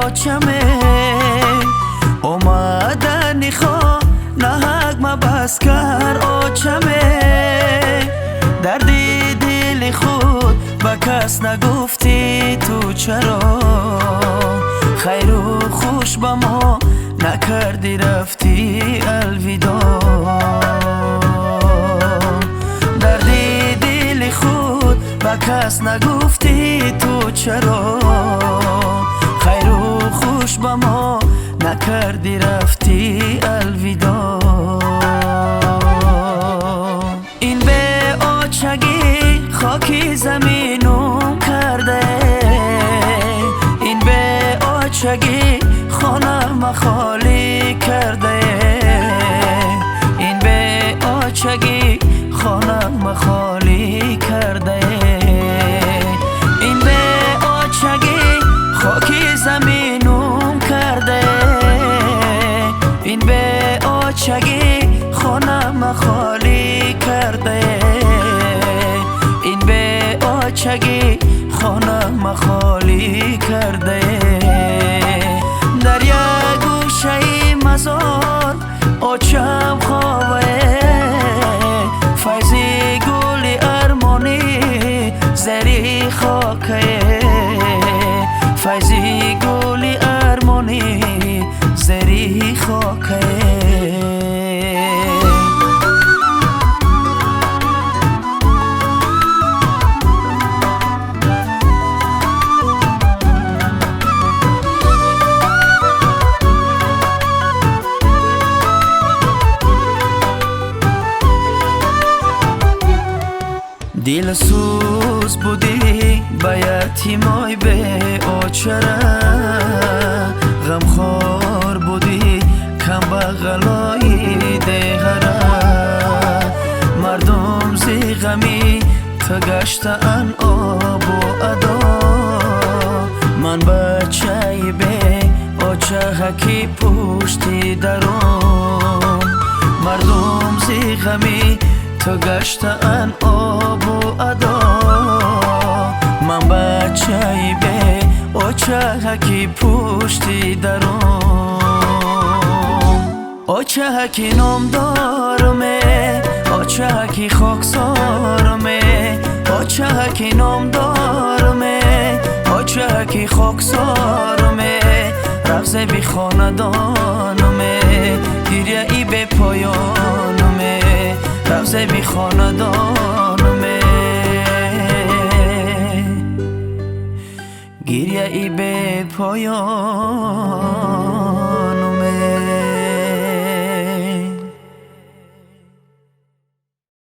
اوچمه اومدنی خوا نهک ما بس کر اوچمه دردی دل خود با کس نگفتی تو چرا خیر و خوش با ما نکردی رفتی الویدا دردی دل خود با کس نگفتی تو چرا خیر و خوش با ما نکردی رفتی الویدا این به آچگی خاکی زمینم کرده این به آچگی خانم خالی کرده این به آچگی خانم خالی کرده این به آچگی خاکی زمینم کرده این به آچگی خانم خالی کرده این به آچگی خانم خالی کرده در یک گوشه مزار آچم خوابه فیضی گل ارمانی زری خاکه فیضی گل ارمانی زری خاکه دل سوز بودی با یتیمای به آچره غمخوار بودی کم بغلای دهره مردم زی غمی تا گشتن آب و ادا من بچه به آچه کی پشتی درم مردم زی غمی تا گشتن آب و ادا من بچه به آچه کی پشتی درم آچه کی نام دارمه آچه کی خاکسارمه آچه کی نام دارمه آچه کی خاکسارمه رفز بی خاندانمه گریه ای به پایانمه رفز بی خاندانمه گریه ای به پایانمه